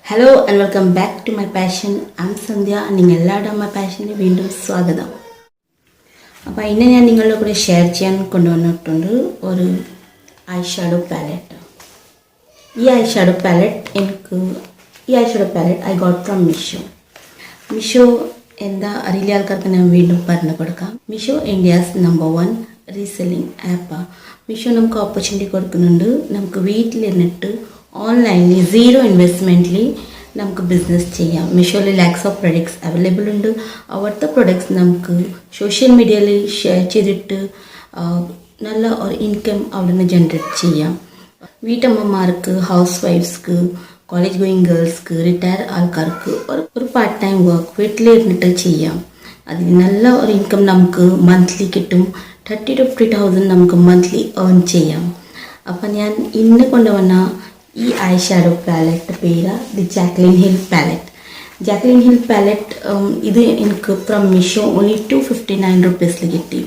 Hello and welcome back to my passion. I'm Sandhya and നിങ്ങളെല്ലാവരും my passion വീണ്ടും സ്വാഗതം. അപ്പോൾ ഇന്ന് ഞാൻ നിങ്ങളുടെ കൂടെ ഷെയർ ചെയ്യാൻ കൊണ്ടുവന്നിട്ടുണ്ട് ഒരു eyeshadow palette. ഈ eyeshadow palette I got from Meesho. Meesho എന്താ അറിയില്ല ആൾക്കാർക്ക് ഞാൻ വീണ്ടും പറഞ്ഞു കൊടുക്കാം. Meesho India's #1 റീസെല്ലിംഗ് ആപ്പാണ്. Meesho നമുക്ക് ഓപ്പർച്യൂണിറ്റി കൊടുക്കുന്നുണ്ട്. നമുക്ക് വീട്ടിലിരുന്നിട്ട് ഓൺലൈനിൽ സീറോ ഇൻവെസ്റ്റ്മെൻറ്റിൽ നമുക്ക് ബിസിനസ് ചെയ്യാം. മീഷോയിൽ ലാക്സ് ഓഫ് പ്രൊഡക്ട്സ് അവൈലബിൾ ഉണ്ട്. അവിടുത്തെ പ്രൊഡക്ട്സ് നമുക്ക് സോഷ്യൽ മീഡിയയിൽ ഷെയർ ചെയ്തിട്ട് നല്ല ഒരു ഇൻകം അവിടെ നിന്ന് ജനറേറ്റ് ചെയ്യാം. വീട്ടമ്മമാർക്ക്, ഹൗസ് വൈഫ്സ്ക്ക്, കോളേജ് ഗോയിങ് ഗേൾസ്ക്ക്, റിട്ടയർ ആൾക്കാർക്ക് ഒരു പാർട്ട് ടൈം വർക്ക് വീട്ടിലിരുന്നിട്ട് ചെയ്യാം. അതിന് നല്ല ഒരു ഇൻകം നമുക്ക് മന്ത്ലി കിട്ടും. 30,000 to 50,000 നമുക്ക് മന്ത്ലി ഏൺ ചെയ്യാം. അപ്പം ഞാൻ ഇന്ന് കൊണ്ടുവന്ന ഈ eyeshadow palette പേര് the Jaclyn Hill palette. Jaclyn Hill palette ഇത് എനിക്ക് ഫ്രം മീഷോ ഓൺലി 259 rupees കിട്ടി.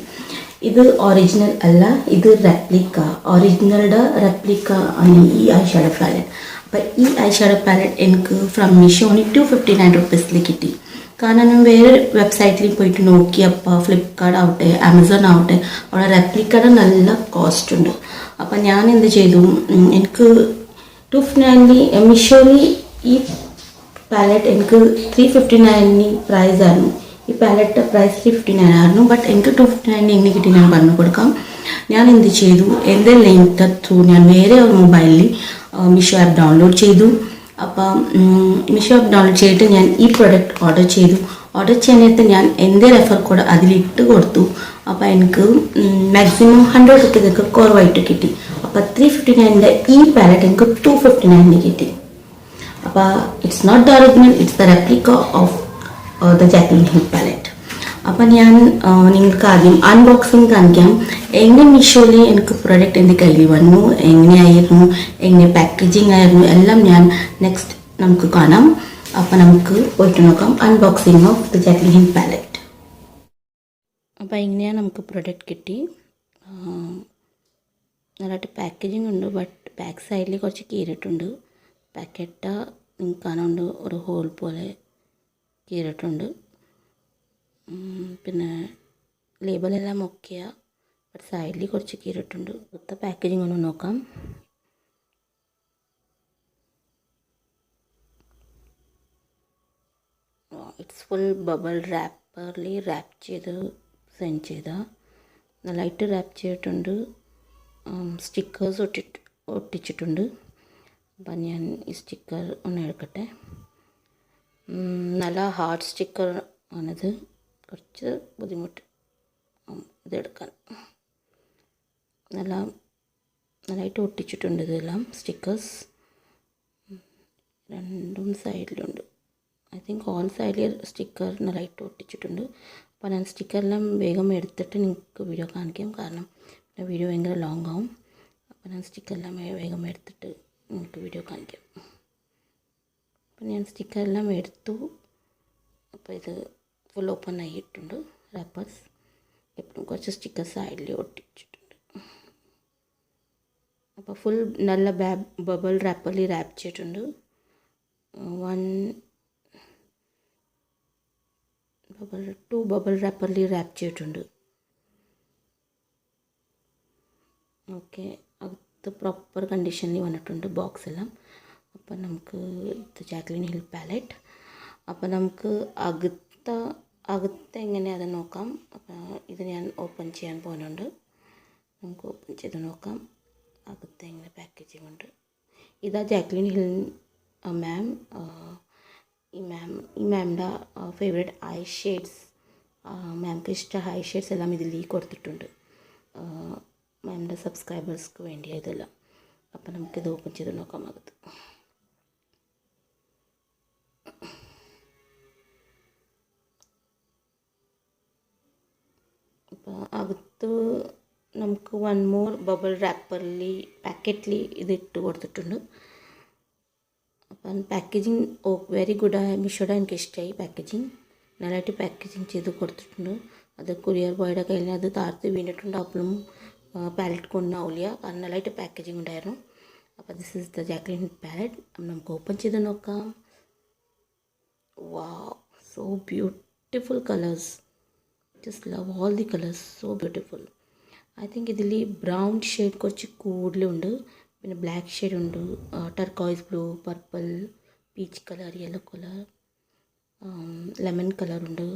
ഇത് ഒറിജിനൽ അല്ല, ഇത് റെപ്ലിക്ക. ഒറിജിനലുടെ റെപ്ലിക്ക ആണ് ഈ eyeshadow palette. അപ്പം ഈ eyeshadow palette എനിക്ക് ഫ്രം മീഷോ ഓൺലി 259 rupees കിട്ടി. കാരണം ഞാൻ വേറെ വെബ്സൈറ്റിൽ പോയിട്ട് നോക്കിയപ്പോൾ ഫ്ലിപ്കാർട്ട് ആവട്ടെ, ആമസോൺ ആവട്ടെ, അവിടെ റെപ്ലിക്കയുടെ നല്ല കോസ്റ്റ് ഉണ്ട്. അപ്പം ഞാൻ എന്ത് ചെയ്തു, എനിക്ക് 259 മീഷോയിൽ ഈ പാലറ്റ് എനിക്ക് 359 പ്രൈസ് ആയിരുന്നു. ഈ പാലറ്റ് പ്രൈസ് 359 ആയിരുന്നു. ബട്ട് എനിക്ക് 259 എങ്ങനെ കിട്ടി ഞാൻ പറഞ്ഞു കൊടുക്കാം. ഞാൻ എന്ത് ചെയ്തു, എൻ്റെ ലിങ്ക് ത്രൂ ഞാൻ വേറെ ഒരു മൊബൈലിൽ മീഷോ ആപ്പ് ഡൗൺലോഡ് ചെയ്തു. അപ്പം മീഷോ ആപ്പ് ഡൗൺലോഡ് ചെയ്തിട്ട് ഞാൻ ഈ പ്രൊഡക്റ്റ് ഓർഡർ ചെയ്തു. ഓർഡർ ചെയ്യാനായിട്ട് ഞാൻ എൻ്റെ റെഫർ കോഡ് അതിലിട്ട് കൊടുത്തു. അപ്പോൾ എനിക്ക് മാക്സിമം 100 rupees കുറവായിട്ട് കിട്ടി. അപ്പോൾ 359 ഈ പാലറ്റ് എനിക്ക് 259 കിട്ടി. അപ്പോൾ it's not the original, it's the replica of the Jaclyn Hill palette. അപ്പം ഞാൻ നിങ്ങൾക്ക് ആദ്യം അൺബോക്സിങ് കാണിക്കാം. എങ്ങനെ മീഷോയിൽ എനിക്ക് പ്രൊഡക്റ്റ് എൻ്റെ കയ്യിൽ വന്നു, എങ്ങനെയായിരുന്നു, എങ്ങനെ പാക്കേജിങ് ആയിരുന്നു, എല്ലാം ഞാൻ നെക്സ്റ്റ് നമുക്ക് കാണാം. അപ്പം നമുക്ക് പോയിട്ട് നോക്കാം unboxing of the Jaclyn Hill palette. അപ്പോൾ ഇങ്ങനെയാണ് നമുക്ക് പ്രൊഡക്റ്റ് കിട്ടി. നല്ലതായിട്ട് പാക്കേജിങ് ഉണ്ട്. ബട്ട് ബാക്ക് സൈഡിൽ കുറച്ച് കീറിയിട്ടുണ്ട്. പാക്കറ്റ് നിങ്ങൾക്ക് കാണാണ്ട് ഒരു ഹോൾ പോലെ കീറിയിട്ടുണ്ട്. പിന്നെ ലേബലെല്ലാം ഓക്കെയാണ്. ബട്ട് സൈഡിൽ കുറച്ച് കീറിയിട്ടുണ്ട്. അടുത്ത പാക്കേജിങ് ഒന്ന് നോക്കാം. ഇറ്റ്സ് ഫുൾ ബബിൾ റാപ്പറിൽ റാപ്പ് ചെയ്ത് സെൻഡ് ചെയ്ത നല്ലതായിട്ട് റാപ്പ് ചെയ്തിട്ടുണ്ട്. സ്റ്റിക്കേഴ്സ് ഒട്ടിച്ചിട്ടുണ്ട്. അപ്പം ഞാൻ ഈ സ്റ്റിക്കർ ഒന്ന് എടുക്കട്ടെ. നല്ല ഹാർഡ് സ്റ്റിക്കർ ആണിത്. കുറച്ച് ബുദ്ധിമുട്ട് ഇതെടുക്കാൻ. നല്ലതായിട്ട് ഒട്ടിച്ചിട്ടുണ്ട് ഇതെല്ലാം സ്റ്റിക്കേഴ്സ്. രണ്ടും സൈഡിലുണ്ട്. ഐ തിങ്ക് ഓൾ സൈഡിൽ സ്റ്റിക്കർ നല്ലതായിട്ട് ഒട്ടിച്ചിട്ടുണ്ട്. അപ്പോൾ ഞാൻ സ്റ്റിക്കറെല്ലാം വേഗം എടുത്തിട്ട് നിങ്ങൾക്ക് വീഡിയോ കാണിക്കാം. കാരണം വീഡിയോ ഭയങ്കര ലോങ് ആവും. അപ്പോൾ ഞാൻ സ്റ്റിക്കറെല്ലാം വേഗം എടുത്തിട്ട് നിങ്ങൾക്ക് വീഡിയോ കാണിക്കാം. അപ്പോൾ ഞാൻ സ്റ്റിക്കറെല്ലാം എടുത്തു. അപ്പോൾ ഇത് ഫുൾ ഓപ്പൺ ആയിട്ടുണ്ട്. റാപ്പേഴ്സ് എപ്പോഴും കുറച്ച് സ്റ്റിക്കർ സൈഡിൽ ഒട്ടിച്ചിട്ടുണ്ട്. അപ്പോൾ ഫുൾ നല്ല ബബിൾ റാപ്പറിൽ റാപ്പ് ചെയ്തിട്ടുണ്ട്. ടു ബബിൾ റാപ്പറിൽ റാപ്പ് ചെയ്തിട്ടുണ്ട്. ഓക്കെ, അകത്ത് പ്രോപ്പർ കണ്ടീഷനിൽ വന്നിട്ടുണ്ട് ബോക്സ് എല്ലാം. അപ്പം നമുക്ക് ജാക്ലിൻ ഹിൽ പാലറ്റ്. അപ്പം നമുക്ക് അകത്ത് എങ്ങനെയാണ് അത് നോക്കാം. അപ്പോൾ ഇത് ഞാൻ ഓപ്പൺ ചെയ്യാൻ പോകുന്നുണ്ട്. നമുക്ക് ഓപ്പൺ ചെയ്ത് നോക്കാം അകത്ത് എങ്ങനെ പാക്കേജിങ് ഉണ്ട്. ഇതാ ജാക്ലിൻ ഹിൽ മാം. ഈ മാമിൻ്റെ ഫേവറേറ്റ് ഐ ഷെയ്ഡ്സ്, മാമിക്ക് ഇഷ്ട ഐ ഷെയ്ഡ്സ് എല്ലാം ഇതിൽ കൊടുത്തിട്ടുണ്ട്. മാമിൻ്റെ സബ്സ്ക്രൈബേഴ്സ്ക്ക് വേണ്ടി ഇതെല്ലാം. അപ്പം നമുക്കിത് ഓപ്പൺ ചെയ്ത് നോക്കാം അകത്ത്. അപ്പോൾ അകത്ത് നമുക്ക് വൺ മോർ ബബിൾ റാപ്പറിൽ പാക്കറ്റിൽ ഇത് ഇട്ട് കൊടുത്തിട്ടുണ്ട്. അപ്പം പാക്കേജിങ് വെരി ഗുഡായ. മീഷോയുടെ എനിക്ക് ഇഷ്ടമായി പാക്കേജിങ്. നല്ലതായിട്ട് പാക്കേജിങ് ചെയ്ത് കൊടുത്തിട്ടുണ്ട്. അത് കൊറിയർ ബോയുടെ കയ്യിൽ അത് താഴ്ത്ത് വീണിട്ടുണ്ട്. അപ്പോഴും പാലറ്റ് കൊണ്ടാവില്ല, നല്ലതായിട്ട് പാക്കേജിങ് ഉണ്ടായിരുന്നു. അപ്പോൾ this is the Jaclyn palette. നമുക്ക് ഓപ്പൺ ചെയ്ത് നോക്കാം. Wow, so beautiful colors. Just love all the colors, so beautiful. I think idili brown shade korchu koodlu undu, pinne black shade undu, turquoise blue, purple, peach color, yellow color, lemon color undu,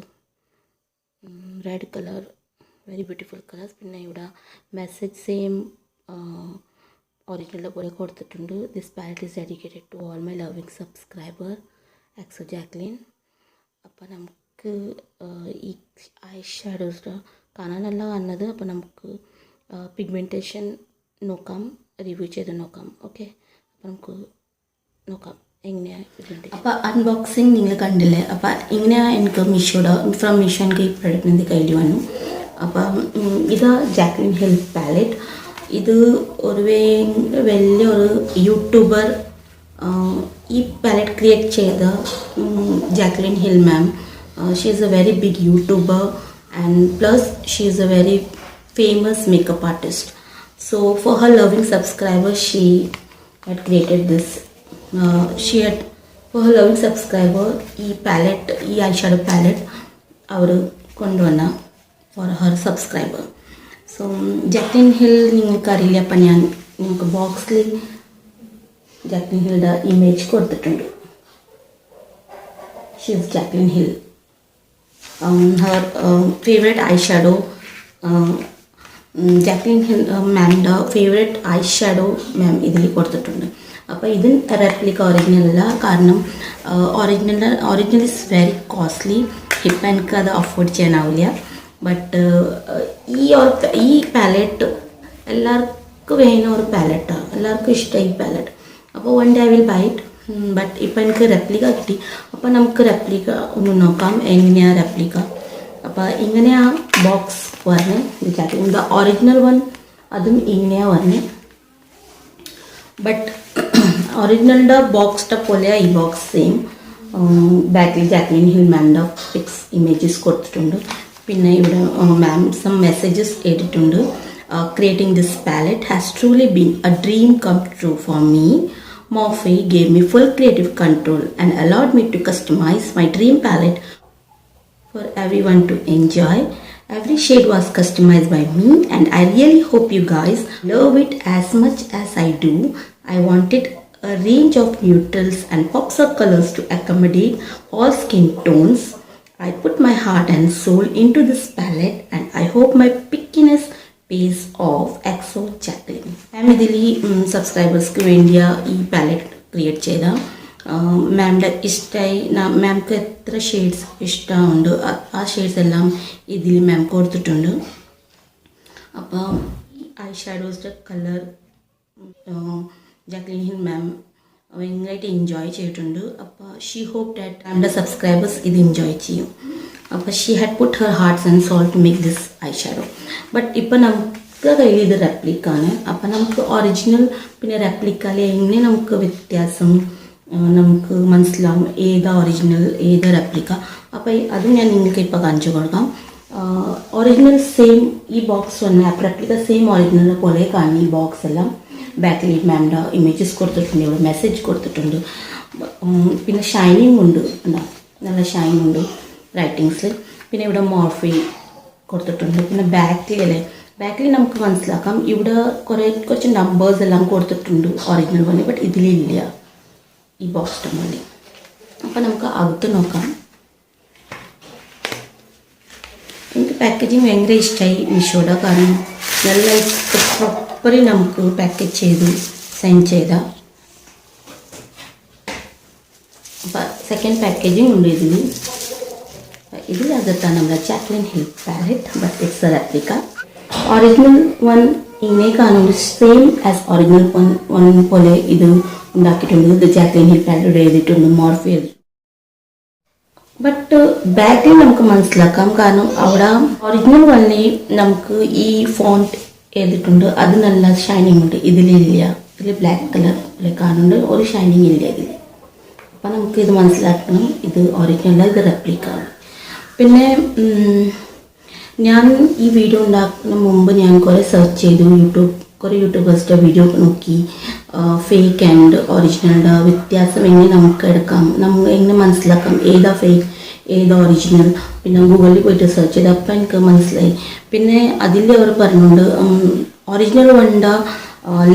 red color, very beautiful colors. Pinne ivida message same original pole kodutittundu. This palette is dedicated to all my loving subscriber exo Jaclyn. അപ്പോൾ നമുക്ക് ഈ I shadows കാണാനല്ല കാണുന്നത്. അപ്പോൾ നമുക്ക് pigmentation നോക്കാം, review ചെയ്ത് നോക്കാം. ഓക്കെ, അപ്പോൾ നമുക്ക് നോക്കാം എങ്ങനെയാണ് ഇതുണ്ട്. അപ്പോൾ അൺബോക്സിങ് നിങ്ങൾ കണ്ടില്ലേ. അപ്പോൾ ഇങ്ങനെയാണ് എനിക്ക് ഫ്രം മീഷോ എനിക്ക് ഈ പ്രൊഡക്റ്റ് എൻ്റെ കയ്യിൽ വന്നു. അപ്പം ഇത് ജാക്ലിൻ ഹിൽ പാലറ്റ്. ഇത് ഒരു വലിയൊരു യൂട്യൂബർ ഈ പാലറ്റ് ക്രിയേറ്റ് ചെയ്ത Jaclyn Hill ma'am. She is a very big YouTuber and plus she is a very famous makeup artist. So for her loving subscribers she had created this. For her loving subscriber ഈ palette, ഈ eyeshadow palette അവർ കൊണ്ടുവന്ന for her subscriber. So Jaclyn Hill നിങ്ങൾക്ക് അറിയില്ല. അപ്പം ഞാൻ നിങ്ങൾക്ക് ബോക്സിൽ Jaclyn Hillയുടെ image കൊടുത്തിട്ടുണ്ട്. She is Jaclyn Hill. Her favorite eyeshadow, Jaclyn Hill ma'am's favorite eyeshadow ma'am ഇതിൽ കൊടുത്തിട്ടുണ്ട്. അപ്പോൾ ഇത് റെപ്ലിക്ക ഒറിജിനൽ അല്ല. കാരണം ഒറിജിനൽ ഇസ് വെരി കോസ്റ്റ്ലി. ഇപ്പം എനിക്ക് അത് അഫോർഡ് ചെയ്യാനാവില്ല. ബട്ട് ഈ പാലറ്റ് എല്ലാവർക്കും വേണ്ട ഒരു പാലറ്റാണ്. എല്ലാവർക്കും ഇഷ്ടമായി ഈ പാലറ്റ്. അപ്പോൾ one day I will buy it. But ഇപ്പം എനിക്ക് റെപ്ലിക്ക കിട്ടി. അപ്പോൾ നമുക്ക് റെപ്ലിക്ക ഒന്ന് നോക്കാം എങ്ങനെയാണ് റെപ്ലിക്ക. അപ്പോൾ ഇങ്ങനെയാണ് ബോക്സ് പറഞ്ഞ് ജാക്ലിൻ. ദ ഒറിജിനൽ വൺ അതും ഇങ്ങനെയാണ് പറഞ്ഞ്. ബട്ട് ഒറിജിനലിൻ്റെ ബോക്സിൻ്റെ പോലെയാണ് ഈ ബോക്സ് സെയിം. ബാക്കിൽ ജാക്ലിൻ ഹിൽ മാമിൻ്റെ പിക്സ് ഇമേജസ് കൊടുത്തിട്ടുണ്ട്. പിന്നെ ഇവിടെ മാം സം മെസ്സേജസ് എഴുതിയിട്ടുണ്ട്. Creating this palette has truly been a dream come true for me. Morphe gave me full creative control and allowed me to customize my dream palette for everyone to enjoy. Every shade was customized by me and I really hope you guys love it as much as I do. I wanted a range of neutrals and pops of colors to accommodate all skin tones. I put my heart and soul into this palette and I hope my pickiness pays off. Exo Jaclyn. മാം ഇതിൽ സബ്സ്ക്രൈബേഴ്സ്ക്ക് വേണ്ടിയ ഈ palette create ചെയ്ത മാമിൻ്റെ ഇഷ്ടമായി. മാംക്ക് എത്ര shades ഇഷ്ടമുണ്ട് ആ shades എല്ലാം ഇതിൽ മാം കൊടുത്തിട്ടുണ്ട്. അപ്പോൾ ഈ ഐ ഷാഡോസിൻ്റെ കളർ ജാക്ലിൻ ഹിൽ മാം ഭയങ്കരമായിട്ട് എൻജോയ് ചെയ്തിട്ടുണ്ട്. അപ്പോൾ ഷീ ഹോപ്പ് ദാറ്റ് മാമിൻ്റെ സബ്സ്ക്രൈബേഴ്സ് ഇത് എൻജോയ് ചെയ്യും. അപ്പോൾ she had put her hearts and soul to make this eye shadow. But ഇപ്പം നമുക്ക് കയ്യിൽ ഇത് റെപ്ലിക്കാണ്. അപ്പം നമുക്ക് ഒറിജിനൽ പിന്നെ റെപ്ലിക്കയിൽ എങ്ങനെ നമുക്ക് വ്യത്യാസം നമുക്ക് മനസ്സിലാവും ഏതാ ഒറിജിനൽ ഏതാ റെപ്ലിക്ക. അപ്പോൾ അത് ഞാൻ നിങ്ങൾക്ക് ഇപ്പോൾ കാണിച്ചു കൊടുക്കാം. ഒറിജിനൽ സെയിം ഈ ബോക്സ് വന്ന റെപ്ലിക്ക സെയിം ഒറിജിനൽ പോലെ കാണും ഈ ബോക്സ് എല്ലാം. ബാക്കിൽ മാമിൻ്റെ ഇമേജസ് കൊടുത്തിട്ടുണ്ട്, ഇവിടെ മെസ്സേജ് കൊടുത്തിട്ടുണ്ട്. പിന്നെ ഷൈനിങ് ഉണ്ട്, എന്താ നല്ല ഷൈനിങ് ഉണ്ട് റൈറ്റിങ്സിൽ. പിന്നെ ഇവിടെ മോർഫി കൊടുത്തിട്ടുണ്ട്. പിന്നെ ബാക്കിൽ നമുക്ക് മനസ്സിലാക്കാം ഇവിടെ കുറച്ച് നമ്പേഴ്സ് എല്ലാം കൊടുത്തിട്ടുണ്ട് ഒറിജിനൽ പോലെ. ബട്ട് ഇതിലില്ല ഈ ബോക്സിൻ്റെ പോലെ. അപ്പോൾ നമുക്ക് അകത്ത് നോക്കാം. എനിക്ക് പാക്കേജിങ് ഭയങ്കര ഇഷ്ടമായി മീഷോയുടെ. കാരണം നല്ല പ്രോപ്പറി നമുക്ക് പാക്കേജ് ചെയ്ത് സെൻഡ് ചെയ്ത. അപ്പോൾ സെക്കൻഡ് പാക്കേജിങ് ഉണ്ട് ഇതിൽ. ഇതിനകത്താണ് നമ്മുടെ Jaclyn Hill palette, but it's a replica. Original one ഇങ്ങനെ കാണുമ്പോൾ സെയിം ആസ് ഒറിജിനൽ വൺ പോലെ ഇത് ഉണ്ടാക്കിയിട്ടുണ്ട്. ഇത് Jaclyn Hill palette എഴുതിയിട്ടുണ്ട്, മോർഫ് എഴുതിയിട്ടുണ്ട്. ബട്ട് ബാക്കിൽ നമുക്ക് മനസ്സിലാക്കാം. കാരണം അവിടെ ഒറിജിനൽ വണ്ണിൽ നമുക്ക് ഈ ഫോണ്ട് എഴുതിയിട്ടുണ്ട്, അത് നല്ല ഷൈനിങ് ഉണ്ട്. ഇതിലില്ല, ഇതിൽ ബ്ലാക്ക് കളർ കാണുന്നുണ്ട്, ഒരു ഷൈനിങ് ഇല്ല ഇതിൽ. അപ്പം നമുക്ക് ഇത് മനസ്സിലാക്കണം ഇത് ഒറിജിനൽ, ഇത് റെപ്ലിക്കാണ്. പിന്നെ ഞാൻ ഈ വീഡിയോ ഉണ്ടാക്കുന്ന മുമ്പ് ഞാൻ കുറേ സെർച്ച് ചെയ്തു, യൂട്യൂബ് കുറേ യൂട്യൂബേഴ്സിൻ്റെ വീഡിയോ നോക്കി ഫേക്ക് ആൻഡ് ഒറിജിനലിൻ്റെ വ്യത്യാസം എങ്ങനെ നമുക്ക് എടുക്കാം, നമ്മൾ എങ്ങനെ മനസ്സിലാക്കാം ഏതാ ഫേക്ക് ഏതാ ഒറിജിനൽ. പിന്നെ ഗൂഗിളിൽ പോയിട്ട് സെർച്ച് ചെയ്ത് അപ്പം എനിക്ക് മനസ്സിലായി. പിന്നെ അതിൽ അവർ പറഞ്ഞുകൊണ്ട് ഒറിജിനൽ വേണ്ട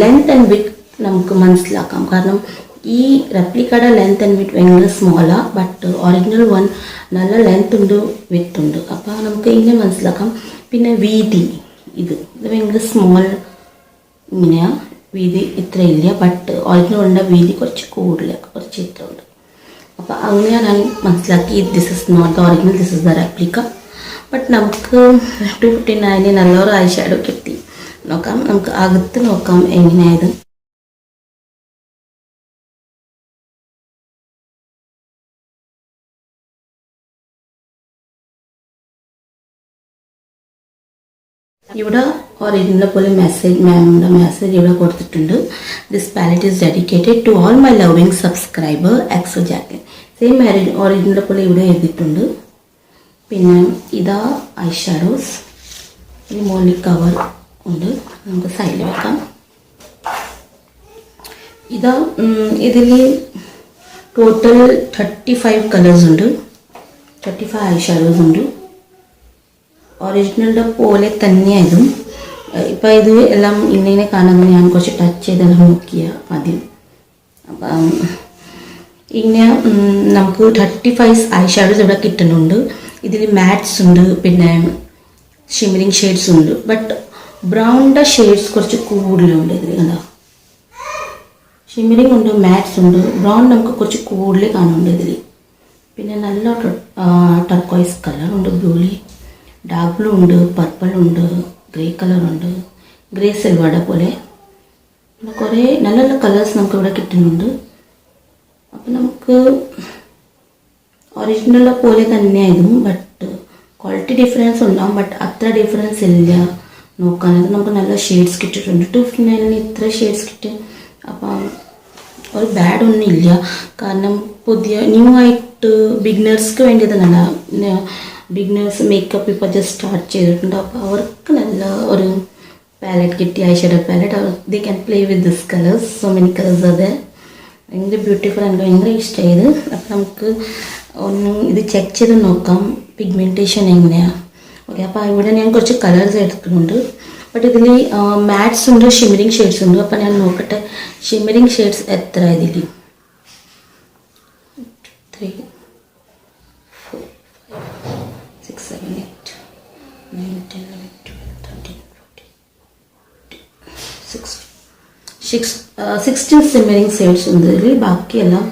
ലെങ്ത് ആൻഡ് വിഡ്ത്ത് നമുക്ക് മനസ്സിലാക്കാം. കാരണം ഈ റെപ്ലിക്കയുടെ ലെങ്ത് ആൻഡ് വിഡ്ത്ത് ഭയങ്കര സ്മോളാണ്, ബട്ട് ഒറിജിനൽ വൺ നല്ല ലെങ്ത് ഉണ്ട് വിഡ്ത്ത് ഉണ്ട്. അപ്പോൾ നമുക്ക് ഇങ്ങനെ മനസ്സിലാക്കാം. പിന്നെ വീതി ഇത് ഭയങ്കര സ്മോൾ ഇങ്ങനെയാണ്, വീതി ഇത്ര ഇല്ല, ബട്ട് ഒറിജിനൽ വണ്ട വീതി കുറച്ച് കൂടുതൽ കുറച്ച് ഇത്ര ഉണ്ട്. അപ്പോൾ അങ്ങനെയാണ് ഞാൻ മനസ്സിലാക്കി this is not the original, this is the replica. But നമുക്ക് 259 നല്ലൊരു ഐ ഷാഡോ കിട്ടി. നോക്കാം, നമുക്ക് അകത്ത് നോക്കാം എങ്ങനെയായത്. ഇവിടെ ഒറിജിനൽ പോലെ മെസ്സേജ് മാമിൻ്റെ മെസ്സേജ് ഇവിടെ കൊടുത്തിട്ടുണ്ട്. This palette is dedicated to all my loving subscriber XO Jaclyn. Same original പോലെ ഇവിടെ എഴുതിയിട്ടുണ്ട്. പിന്നെ ഇതാ ഐ ഷാഡോസ്, ഈ മോളിൽ കവർ ഉണ്ട്, നമുക്ക് സൈഡിൽ വെക്കാം. ഇതാ ഇതിൽ ടോട്ടൽ 35 കളേഴ്സ് ഉണ്ട്, 35 ഐ ഷാഡോസ് ഉണ്ട്. ഒറിജിനലിൻ്റെ പോലെ തന്നെയായതും. ഇപ്പം ഇത് എല്ലാം ഇങ്ങനെ കാണുന്നത് ഞാൻ കുറച്ച് ടച്ച് ചെയ്തെല്ലാം നോക്കിയ ആദ്യം. അപ്പം ഇങ്ങനെ നമുക്ക് 35 ഐ ഷാഡോസ് ഇവിടെ കിട്ടുന്നുണ്ട്. ഇതിൽ മാറ്റ്സ് ഉണ്ട്, പിന്നെ ഷിമ്മറിങ് ഷെയ്ഡ്സ് ഉണ്ട്. ബട്ട് ബ്രൗണിൻ്റെ ഷെയ്ഡ്സ് കുറച്ച് കൂടുതലുണ്ട് ഇതിൽ. കണ്ടോ, ഷിമ്മറിങ് ഉണ്ട്, മാറ്റ്സ് ഉണ്ട്, ബ്രൗൺ നമുക്ക് കുറച്ച് കൂടുതൽ കാണുന്നുണ്ട് ഇതിൽ. പിന്നെ നല്ല ടർക്കോയ്സ് കളറുണ്ട്, ബ്ലൂലി ഡാർക്ക് ബ്ലൂ ഉണ്ട്, പർപ്പിൾ ഉണ്ട്, ഗ്രേ കളറുണ്ട്, ഗ്രേ സിൽവറുടെ പോലെ. പിന്നെ കുറേ നല്ല നല്ല കളേഴ്സ് നമുക്ക് ഇവിടെ കിട്ടുന്നുണ്ട്. അപ്പം നമുക്ക് ഒറിജിനലിനെ പോലെ തന്നെയായിരുന്നു, ബട്ട് ക്വാളിറ്റി ഡിഫറൻസ് ഉണ്ടാകും, ബട്ട് അത്ര ഡിഫറൻസ് ഇല്ല നോക്കാനായിട്ട്. നമുക്ക് നല്ല ഷെയ്ഡ്സ് കിട്ടിയിട്ടുണ്ട്. 259 ഇത്ര ഷെയ്ഡ്സ് കിട്ടി. അപ്പം ഒരു ബാഡ് ഒന്നും ഇല്ല. കാരണം പുതിയ ന്യൂ ആയിട്ട് ബിഗിനേഴ്സ്ക്ക് വേണ്ടി തന്നെ, ബിഗിനേഴ്സ് മേക്കപ്പ് ഇപ്പോൾ ജസ്റ്റ് സ്റ്റാർട്ട് ചെയ്തിട്ടുണ്ട്. അപ്പോൾ അവർക്ക് നല്ല ഒരു പാലറ്റ് കിട്ടി, eye shadow palette. They can play with this colours, so many colours അതെ. ഭയങ്കര ബ്യൂട്ടിഫുൾ, എനിക്ക് ഭയങ്കര ഇഷ്ടമായത്. അപ്പോൾ നമുക്ക് ഒന്ന് ഇത് ചെക്ക് ചെയ്ത് നോക്കാം പിഗ്മെൻറ്റേഷൻ എങ്ങനെയാണ്. ഓക്കെ, അപ്പോൾ ഇവിടെ ഞാൻ കുറച്ച് കളേഴ്സ് എടുക്കുന്നുണ്ട്. ബട്ട് ഇതിൽ മാറ്റ്സ് ഉണ്ട്, ഷിമ്മറിങ് ഷെയ്ഡ്സ് ഉണ്ട്. അപ്പോൾ ഞാൻ നോക്കട്ടെ ഷിമ്മറിങ് ഷെയ്ഡ്സ് എത്ര ഇതിൽ. 3 4 5 6 7 8 9 10 11 12 13 14 16 ഷിമ്മറിങ് ഷെയ്ഡ്സ് ഉണ്ട് ഇതിൽ. ബാക്കിയെല്ലാം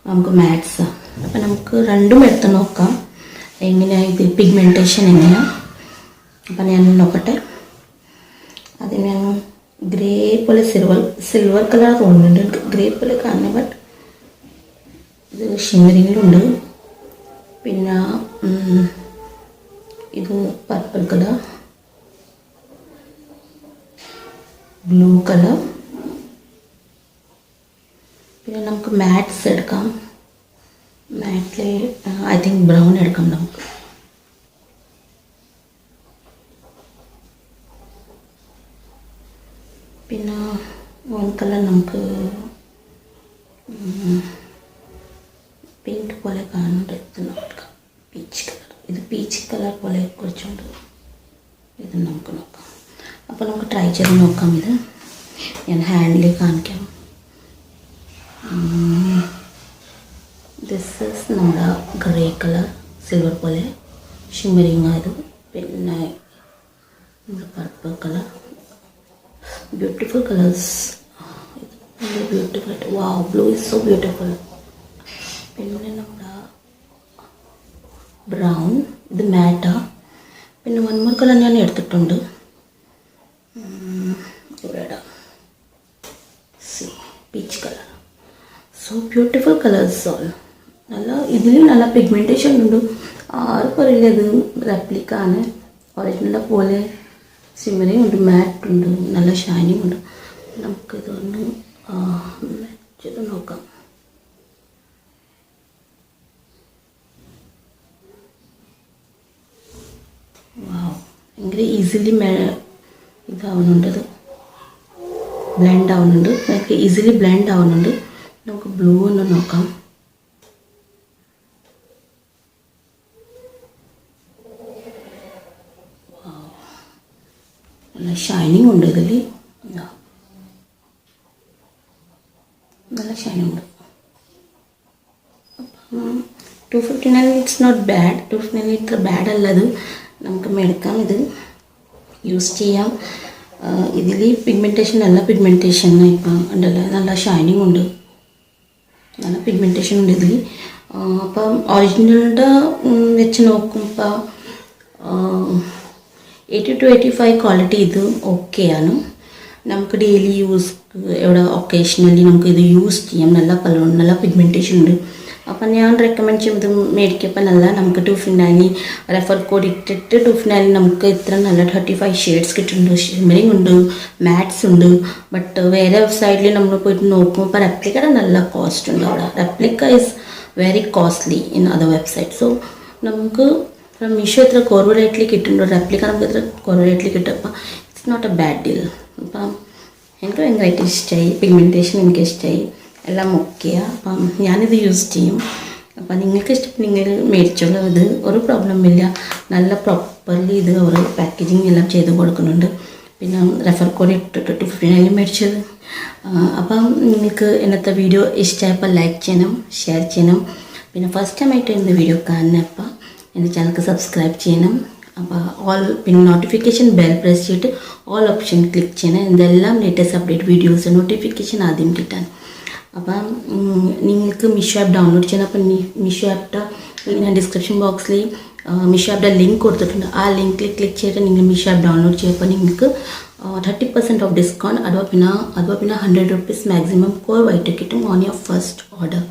നമുക്ക് മാറ്റ്സാണ്. അപ്പം നമുക്ക് രണ്ടും എടുത്ത് നോക്കാം എങ്ങനെയാണ് ഇത് പിഗ്മെൻറ്റേഷൻ എങ്ങനെയാണ്. അപ്പം ഞാൻ നോക്കട്ടെ. അതിന് ഞാൻ ഗ്രേ പോലെ സിൽവർ കളർ തോന്നുന്നുണ്ട്, എനിക്ക് ഗ്രേ പോലെ കാണുന്നത്. ബട്ട് ഇത് ഷിമ്മറിങ്ങിലുണ്ട്. പിന്നെ ഇത് പർപ്പിൾ കളർ, ബ്ലൂ കളർ. പിന്നെ നമുക്ക് മാറ്റ്സ് എടുക്കാം. മാറ്റിൽ ഐ തിങ്ക് ബ്രൗൺ എടുക്കാം നമുക്ക്. പിന്നെ വൺ കളർ നമുക്ക് പിങ്ക് പോലെ കാണുന്നുണ്ട്, ഇത് നോക്കാം. പീച്ച് കളർ, ഇത് പീച്ച് കളർ പോലെ കുറച്ചുണ്ട്, ഇത് നമുക്ക് നോക്കാം. അപ്പോൾ നമുക്ക് ട്രൈ ചെയ്ത് നോക്കാം. ഇത് ഞാൻ ഹാൻഡിൽ കാണിക്കാം. ദിസ് ഈസ് നമ്മുടെ ഗ്രേ കളർ, സിൽവർ പോലെ ഷിമ്മറിങ് ആയത്. പിന്നെ നമ്മുടെ purple colour, beautiful colours, beautiful. Wow, blue is so beautiful. പിന്നെ നമ്മുടെ ബ്രൗൺ, ഇത് മാറ്റാ. പിന്നെ വൺ മോർ കളർ ഞാൻ എടുത്തിട്ടുണ്ട്, ഇവിടെ peach colour. So beautiful colours all. നല്ല ഇതിൽ നല്ല പിഗ്മെൻറ്റേഷൻ ഉണ്ട്. ആർക്കും അറിയില്ല ഇത് റെപ്ലിക്കാണ്, ഒറിജിനലിനെ പോലെ സിമ്മറിങ് ഉണ്ട്, മാറ്റ് ഉണ്ട്, നല്ല ഷൈനിങ് ഉണ്ട്. നമുക്കിതൊന്ന് ചെയ്ത് നോക്കാം. വാവ്, ഭയങ്കര ഈസിലി ഇതാവുന്നുണ്ടത്. ബ്ലെൻഡ് ആവുന്നുണ്ട്, നമുക്ക് ഈസിലി ബ്ലെൻഡ് ആവുന്നുണ്ട്. നമുക്ക് ബ്ലൂ ഒന്ന് നോക്കാം. നല്ല ഷൈനിങ് ഉണ്ട് ഇതിൽ, നല്ല ഷൈനിങ് ഉണ്ട്. അപ്പം 259 ഇറ്റ്സ് നോട്ട് ബാഡ്. 259 ഇത്ര ബാഡ് അല്ലത്, നമുക്ക് മേടിക്കാം, ഇത് യൂസ് ചെയ്യാം. ഇതിൽ പിഗ്മെൻറ്റേഷൻ നല്ല പിഗ്മെൻറ്റേഷൻ ഇപ്പം ഉണ്ടല്ലോ, നല്ല ഷൈനിങ് ഉണ്ട്, നല്ല പിഗ്മെൻറ്റേഷൻ ഉണ്ട് ഇതിൽ. അപ്പം ഒറിജിനലിൻ്റെ വെച്ച് നോക്കുമ്പോൾ 80 to 85 ക്വാളിറ്റി ഇത് ഓക്കെയാണ്. നമുക്ക് ഡെയിലി യൂസ്, എവിടെ ഒക്കേഷണലി നമുക്ക് ഇത് യൂസ് ചെയ്യാം. നല്ല കളർ, നല്ല പിഗ്മെൻറ്റേഷൻ ഉണ്ട്. അപ്പം ഞാൻ റെക്കമെൻഡ് ചെയ്യും ഇത് മേടിക്കപ്പോൾ നല്ല. നമുക്ക് 259 റെഫർ കോഡ് ഇട്ടിട്ട് 259 നമുക്ക് ഇത്ര നല്ല 35 ഷെയ്ഡ്സ് കിട്ടുന്നുണ്ട്. ഷിമ്മറിങ് ഉണ്ട്, മാറ്റ്സ് ഉണ്ട്. ബട്ട് വേറെ വെബ്സൈറ്റിൽ നമ്മൾ പോയിട്ട് നോക്കുമ്പോൾ റെപ്ലിക്കയുടെ നല്ല കോസ്റ്റ് ഉണ്ട് അവിടെ. Replica is very costly in other website. So നമുക്ക് മീഷോ ഇത്ര കുറവ് റേറ്റിൽ കിട്ടുന്നുണ്ട്, റെപ്ലിക്ക നമുക്ക് ഇത്ര കുറവ് റേറ്റിൽ കിട്ടും. അപ്പം it's not a bad deal. അപ്പം എനിക്ക് ഭയങ്കരമായിട്ട് ഇഷ്ടമായി, പിഗ്മെൻറ്റേഷൻ എനിക്ക് ഇഷ്ടമായി, എല്ലാം ഓക്കെയാണ്. അപ്പം ഞാനിത് യൂസ് ചെയ്യും. അപ്പം നിങ്ങൾക്ക് ഇഷ്ടപ്പെട്ട് നിങ്ങൾ മേടിച്ചോളൂ, ഇത് ഒരു പ്രോബ്ലം ഇല്ല. നല്ല പ്രോപ്പർലി ഇത് അവർ പാക്കേജിങ് എല്ലാം ചെയ്ത് കൊടുക്കുന്നുണ്ട്. പിന്നെ റെഫർ കോഡ് ഇട്ടിട്ട് 259 മേടിച്ചത്. അപ്പം നിങ്ങൾക്ക് ഇന്നത്തെ വീഡിയോ ഇഷ്ടമായപ്പോൾ ലൈക്ക് ചെയ്യണം, ഷെയർ ചെയ്യണം. പിന്നെ ഫസ്റ്റ് ടൈം ആയിട്ട് എൻ്റെ വീഡിയോ കാണുന്നപ്പോൾ എൻ്റെ ചാനൽ സബ്സ്ക്രൈബ് ചെയ്യണം. അപ്പോൾ പിന്നെ നോട്ടിഫിക്കേഷൻ ബെൽ പ്രസ് ചെയ്തിട്ട് ഓൾ ഓപ്ഷൻ ക്ലിക്ക് ചെയ്യണം. ഇതെല്ലാം ലേറ്റസ്റ്റ് അപ്ഡേറ്റ് വീഡിയോസ് നോട്ടിഫിക്കേഷൻ ആദ്യം കിട്ടാൻ. അപ്പം നിങ്ങൾക്ക് മീഷോ ആപ്പ് ഡൗൺലോഡ് ചെയ്യണം. അപ്പം മീഷോ ആപ്പിൻ്റെ ഞാൻ ഡിസ്ക്രിപ്ഷൻ ബോക്സിൽ മീഷോ ആപ്പിൻ്റെ ലിങ്ക് കൊടുത്തിട്ടുണ്ട്. ആ ലിങ്കിൽ ക്ലിക്ക് ചെയ്തിട്ട് നിങ്ങൾ മീഷോ ആപ്പ് ഡൗൺലോഡ് ചെയ്യുമ്പോൾ നിങ്ങൾക്ക് 30% ഓഫ് ഡിസ്കൗണ്ട്, അതുപോലെ പിന്നെ 100 റുപ്പീസ് മാക്സിമം കുറവായിട്ട് കിട്ടും ഓൺ യുവർ ഫസ്റ്റ് ഓർഡർ.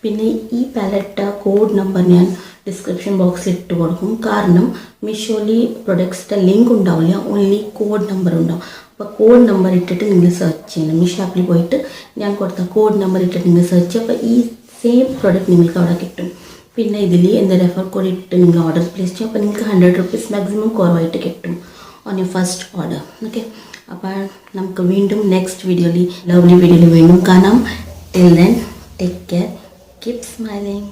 പിന്നെ ഈ പാലറ്റ് കോഡ് നമ്പർ ഞാൻ ഡിസ്ക്രിപ്ഷൻ ബോക്സിൽ ഇട്ട് കൊടുക്കും. കാരണം മീഷോയിൽ പ്രൊഡക്ട്സിൻ്റെ ലിങ്ക് ഉണ്ടാവില്ല, ഓൺലി കോഡ് നമ്പർ ഉണ്ടാവും. അപ്പോൾ കോഡ് നമ്പർ ഇട്ടിട്ട് നിങ്ങൾ സെർച്ച് ചെയ്യണം. മീഷോ ആപ്പിൽ പോയിട്ട് ഞാൻ കൊടുത്ത കോഡ് നമ്പർ ഇട്ടിട്ട് നിങ്ങൾ സെർച്ച് ചെയ്യുക. അപ്പോൾ ഈ സെയിം പ്രോഡക്റ്റ് നിങ്ങൾക്ക് അവിടെ കിട്ടും. പിന്നെ ഇതിൽ എൻ്റെ റെഫർ കോഡ് ഇട്ട് നിങ്ങൾ ഓർഡർ പ്ലേസ് ചെയ്യും. അപ്പോൾ നിങ്ങൾക്ക് 100 റുപ്പീസ് മാക്സിമം കുറവായിട്ട് കിട്ടും on your first order. Okay, അപ്പോൾ നമുക്ക് വീണ്ടും നെക്സ്റ്റ് വീഡിയോയിൽ, ലവ്ലി വീഡിയോയിൽ വീണ്ടും കാണാം. Till then take care, keep smiling.